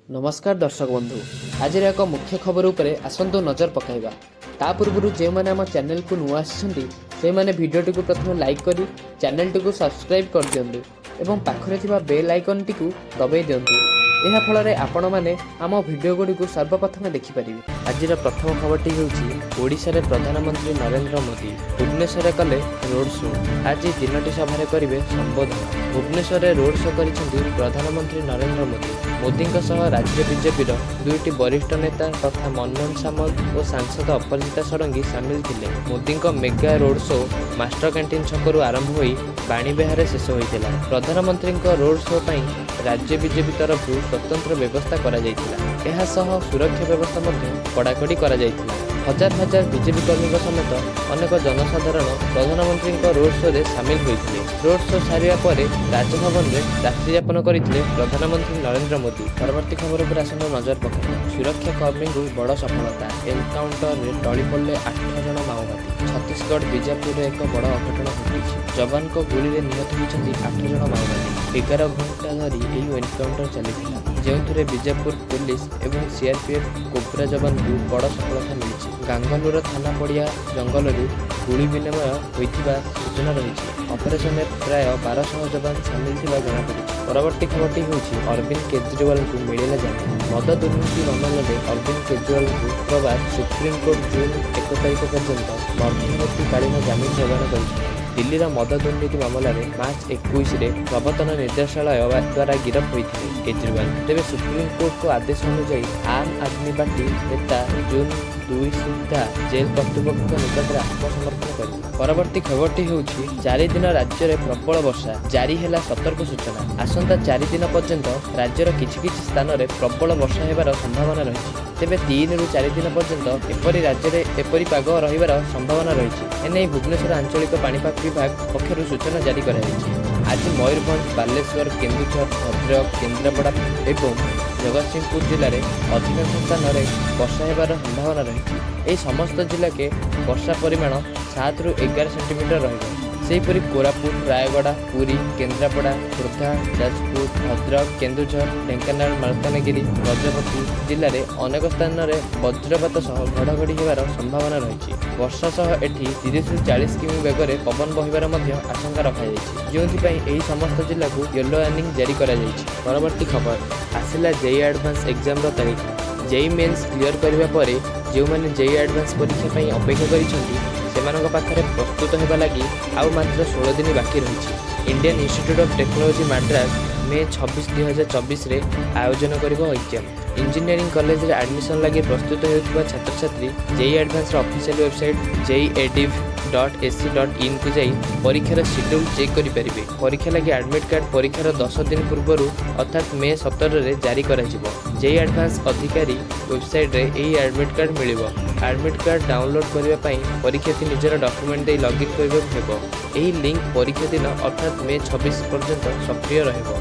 नमस्कार दर्शक बंधु आज एक मुख्य खबर उपरे आसंतु नजर पकाइबा। ता पूर्व जो मैंने आम चैनल को नुआ आसी से मैंने भिडियोटी को प्रथम लाइक करी चैनल टी को सब्सक्राइब कर दिंतु एवं पाखरे थिबा बेल आइकन टी को दबाई दिंतु। यह फल आपण मैंने आम भिडियो गुड़ी को सर्वप्रथम देखिपारे। आज प्रथम खबरटी होड़शा प्रधानमंत्री नरेंद्र मोदी भुवनेश्वर कले रोड शो। आज तीनोटी सभा करेंगे संबोधन। भुवनेश्वर रोड शो कर प्रधानमंत्री नरेंद्र मोदी राज्य बीजेपी दुईटी वरिष्ठ नेता तथा मनमोहन सामंत और सांसद अपराजिता षडंगी सामिल थे। Modi mega road show Master Canteen छकरू आरंभ हो बाणीविहार शेष होता। प्रधानमंत्री रोड शो पर राज्य बीजेपी तरफ स्वतंत्र व्यवस्था करा सुरक्षा व्यवस्था कड़ाकड़ी करा हजार हजार बीजेपी कर्मी समेत अनेक जनसाधारण प्रधानमंत्री रोड शो रे सामिल होते। रोड शो सारिया पर राजभवन में रात्रियापन करते प्रधानमंत्री नरेंद्र मोदी। परवर्ती खबर पर आसन नजर पकाए। सुरक्षा कर्मी को बड़ सफलता। एनकाउंटर में टली पड़े 8 जन माओवादी। छत्तीसगढ़ बीजापुर एक बड़ अघटन घटी। जवान को गुली में निहत होती 8 जन माओवादी। 11 घंटा धरी यह एनकाउंटर चली जो बीजापुर पुलिस एवं सीआरपीएफ कोबरा जवान को बड़ सफलता मिली। गांगलूर थाना पड़िया जंगल गुली विनिमय होता सूचना रही। ऑपरेशन में प्राय 1200 जवान सामिल थी जमापड़ी। परवर्ती खबरटी होची अरविंद केजरीवाल को मिलेला जामिन। मद दुर्नीति मामले में अरविंद केजरीवाल को शुक्रवार सुप्रीमकोर्ट जून 1 तारिख पर्यंत मध्यवर्तीकालीन जामिन प्रदान कर। दिल्लीर मद दुर्नीति मामलें मार्च 21 में प्रवर्तन निर्देशालय द्वारा गिरफ होते केजरीवाल। तेज सुप्रीमकोर्ट को आदेश अनुଯାयी आम आदमी पार्टी नेता जून 2 सुधा जेल कर्तृपक्ष निकट आत्मसमर्पण कर। परवर्ती खबरटी होची 4 दिन राज्य में प्रबल वर्षा जारी है सतर्क सूचना। आसंता 4 दिन पर्यंत राज्यर किछि स्थान में प्रबल वर्षा होबार संभावना रही। तेज 3 ରୁ 4 दिन पर्यंत एपरी राज्य में एपरी पाग रहिबार संभावना रही। एने भुवनेश्वर आंचलिक पाणीपाग विभाग पक्षर सूचना जारी कराई। आज मयूरभंज बालेश्वर केन्दुझर भद्रक केन्द्रापड़ा एवं जगतसिंहपुर जिले में अधिकांश स्थान में वर्षा होबार संभावना रही। यह समस्त जिला के वर्षा परिमाण 7 ରୁ 11 सेंटीमीटर रही। सेहीपरि कोरापुट रायगड़ा पुरी केन्द्रापड़ा खोर्धा जाजपुर भद्रक केन्दुझर ढेंकानाल मालकानगिरी गजपति जिले में अनेक स्थान में वज्रपात सह घड़घड़ी होबार संभावना रही। वर्षा सह एठी 30 ରୁ 40 किमी बेगर पवन बहिबार आशंका रखा जो समस्त जिला को येलो वार्निंग जारी करा। परवर्ती खबर आसिला जेई एडवांस एग्जाम तारीख। जेई मेन्स क्लियर करने पर जो मैंने जेई एडवांस परीक्षा अपेक्षा कर पाखरे प्रस्तुत होगा लगी आउ मात्र 16 दिन बाकी रही। Indian Institute of Technology Madras May 26 2024 रे आयोजन करिबो एग्जाम। इंजीनियरिंग कॉलेज रे एडमिशन लगी प्रस्तुत होउथिबा छात्र छात्री JEE advance official website jeiadv.ac.in को जाई परीक्षार शेड्यूल चेक करि परिबे। परीक्षा लगी एडमिट कार्ड परीक्षार 10 दिन पूर्व अर्थात मे 17 रे जारी करा जिवो। जेई एडवांस अधिकारी वेबसाइट रे एही एडमिट कार्ड मिलिबो। एडमिट कार्ड डाउनलोड करबा पई परीक्षार्थी निजर डॉक्यूमेंट दे लॉगिन करबा हेबो। एही लिंक परीक्षा दिन अर्थात मे 26 पर्यंत सक्रिय रहइबो।